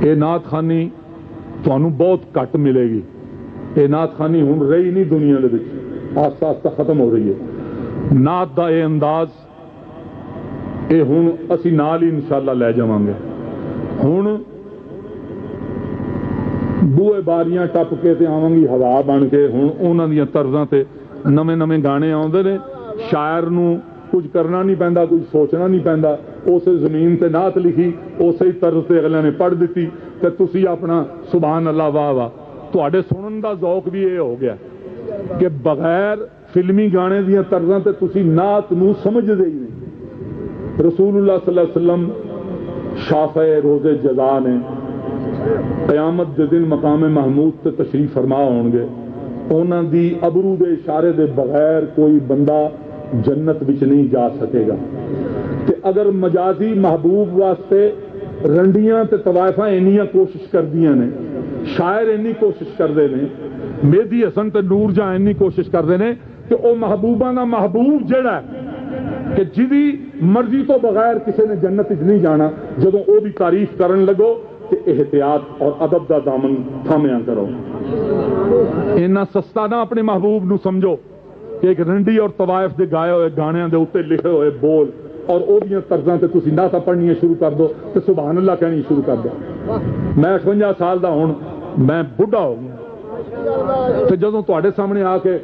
یہ नात खानी ਤੁਹਾਨੂੰ बहुत घट मिलेगी। ये नात खानी हुण रही नहीं दुनिया दे विच, आस्ता आस्ता खत्म हो रही है। नात दा ये अंदाज ये हुण असी नाल ही इंशाअल्लाह लै जावांगे। हुण बूहे बारियां टप के ते आवांगी हवा बन के। हुण उन्हां दियां तर्जां ते नवें नवें गाने आउंदे ने। शायर नूं कुछ करना नहीं पैंदा, कुछ सोचना नहीं पैंदा। उस जमीन ते नात लिखी, उस ही तर्ज ते अगले ने पढ़ दी ते तुसी अपना सुभान अल्लाह वाह वाह। तुहाडे सुनन दा ज़ौक भी ये हो गया कि बगैर फिल्मी गाने दियां तर्जां ते तुसी नात नूं समझदे ही नहीं। रसूलुल्लाह सल्लल्लाहु अलैहि वसल्लम शाफ़े रोज़े जज़ा ने क़यामत दे दिन मकाम महमूद ते तशरीफ फरमा होणगे। उन्हां दी अबरू दे इशारे दे बगैर कोई बंदा जन्नत विच नहीं जा सकेगा। ते अगर मजाजी महबूब वास्ते रंडियां ते तवायफा इन्नियां कोशिश करदियां ने, शायर इन्नी कोशिश करते हैं, मेहदी हसन ते नूर जहां इन्नी कोशिश करते हैं कि वह महबूबा का महबूब जिहड़ा है कि जिदी मर्जी तो बगैर किसी ने जन्नत नहीं जाना, जदों वो भी तारीफ करन लगो तो एहतियात और अदब का दामन थामिया करो। इन्ना सस्ता ना अपने महबूब नूं समझो कि एक रंडी और तवायफ के गाए हुए गाणियां दे उत्ते लिखे हुए बोल और ओदियां तर्जां ते तुसीं नातां पढ़नियां शुरू कर दो तो सुभान अल्लाह कहनी शुरू कर दो। मैं 58 साल का हुण मैं बुढ़ा हो गया तो जदों तुहाडे सामने आके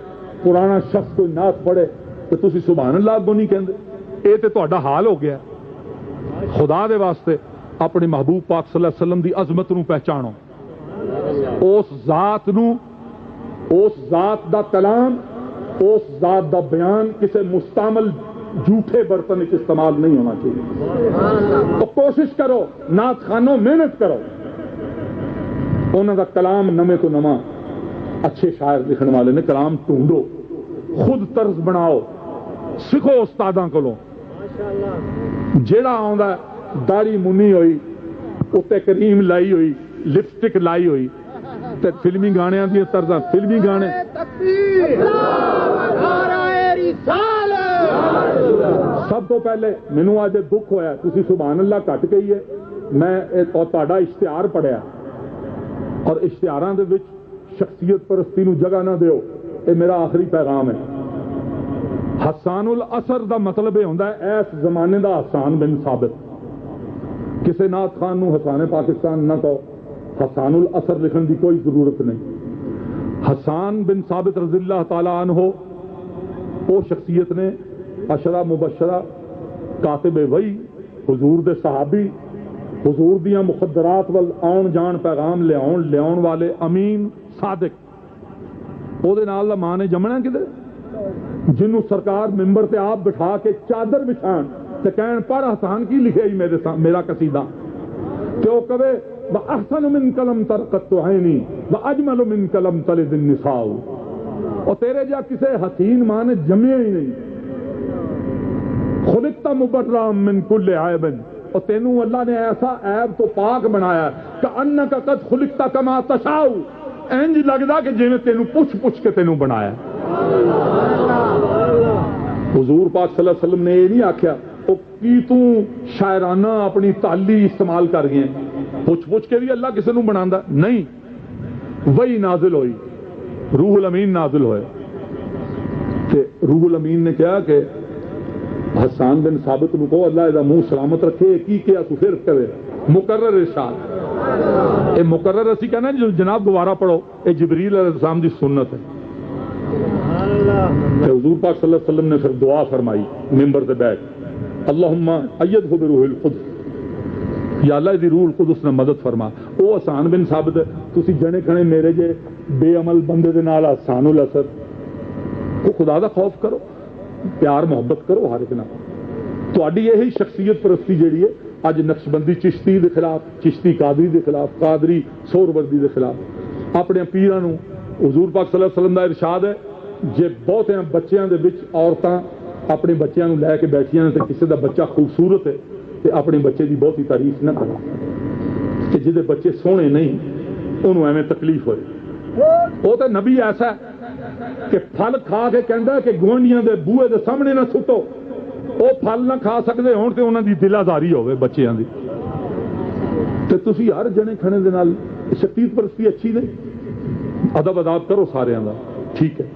पुराना शख्स कोई नात पढ़े तो तुसीं सुभान अल्लाह अगों नहीं कहंदे। ये तो तुहाडा हाल हो गया। खुदा दे वास्ते अपने महबूब पाक सल्लल्लाहु अलैहि वसल्लम दी अजमत नूं पहचानो। उस जात दा कलाम, उस जात दा बयान किसी मुस्तामल झूठे बर्तन में इस्तेमाल नहीं होना चाहिए। तो कोशिश करो, नात खानो मेहनत करो, उन्होंने कलाम नवे तो नवा अच्छे शायर लिखने वाले ने कलाम ढूंढो, खुद तर्ज बनाओ, सीखो उस्तादां कोलों। जेड़ा आउंदा दाढ़ी मुन्नी हुई, उत्ते क्रीम लाई हुई, लिपस्टिक लाई हुई ते फिल्मी गाणियां दी तर्जां, फिल्मी गाने सब तो पहले मैनू अज दुख होया तुसी सुभान अल्लाह घट गई है। मैं तुहाडा इश्तिहार पढ़िया और इश्तिहारां दे विच शख्सियत परस्ती नूं जगह ना दिओ, ये मेरा आखिरी पैगाम है। हसानुल असर दा मतलब यह होंदा है इस जमाने दा हसान बिन साबित। किसी नात खान नूं हसाने पाकिस्तान ना कहो, हसानुल असर लिखने की कोई जरूरत नहीं। हसान बिन साबित रज़ियल्लाहु ताला अन्हो वो शख्सियत ने अशरा मुबशरा कातिब वही हुजूर दे सहाबी, हुजूर दियां मुखद्दरात वल आउण जाण पैगाम लियाउण वाले अमीन सादिक, ओहदे नाल दा मां ने जमना किते, जिन्हों सरकार मिंबर ते आप बिठा के चादर बिछाण ते कहण पढ़ हसान की लिखे ही मेरा कसीदा, ते वो कवे व अहसन मिन कलम तरकत ऐनी व अजमल मिन कलम तलिद निसाउ। और तेरे जा किसे हसीन मां ने जमिया ही नहीं। खुलिकता मुबर्रअम मिन कुल्ल ऐबिन, और तेनू अल्लाह ने ऐसा ऐब तो पाक बनाया कि अन्नका कद खुलिकता कमा तशाउ, इंज लगदा कि जिवें तेनू पुछ पुछ के तेनू बनाया। हुजूर पाक सल्लल्लाहु अलैहि वसल्लम ने ये नहीं आख्या कि तू शायराना अपनी ताली इस्तेमाल कर गए, पुछ पुछ के भी अल्लाह किसी नूं बनांदा नहीं। वही नाजिल होई, रूहुल अमीन नाजिल होए ते रूहुल अमीन ने कहा कि हसान बिन साबित नूं कहो अल्लाह इहदा मुंह सलामत रखे। की किया तू फिर कहे मुकर्रर इरशाद, ये मुकर्रर असी कहना जो जनाब दोबारा पढ़ो, ये जिबरील अलैहिस्सलाम दी सुन्नत है। हुजूर पाक सल्लल्लाहु अलैहि वसल्लम ने फिर दुआ फरमाई मिंबर से बैठ, अल्लाहुम्मा अय्यदहु बिरूहिल कुद्स, या अल्लाह दी रूहुल कुद्स ने मदद फरमा। वो हसान बिन साबित तुसी जने खने मेरे जे बेअमल बंदे दे नाल हसानुल असर, वो खुदा दा खौफ करो, प्यार मोहब्बत करो हर एक नाल। तुहाडी यही शख्सियत परस्ती जिहड़ी है अज नक्शबंदी चिश्ती के खिलाफ, चिश्ती कादरी के खिलाफ, कादरी सोहरवर्दी के खिलाफ अपने पीरां नूं। हुजूर पाक सल्लल्लाहु अलैहि वसल्लम दा इरशाद है जे बहुतियां बच्चियां दे विच औरतां अपने बच्चियां नूं लैके बैठियां ते किसी दा बच्चा खूबसूरत है ते अपने बच्चे की बहुती तारीफ ना करो, कि जिहदे बच्चे सोहणे नहीं उन्होंने एवं तकलीफ होए। वो तो नबी ऐसा है कि फल खा के कहता कि गुआंढियां दे बूहे दे सामने ना सुटो, वो फल ना खा सकते होण ते उन्हां दी दिलादारी होवे बच्चियां दी। ਤੇ ਤੁਸੀਂ ਹਰ ਜਣੇ ਖਣੇ ਦੇ ਨਾਲ ਸ਼ਕਤੀਤ ਪ੍ਰਸਤੀ ਅੱਛੀ ਨਹੀਂ, ਅਦਬ ਅਦਾਬ ਕਰੋ ਸਾਰਿਆਂ ਦਾ, ਠੀਕ ਹੈ।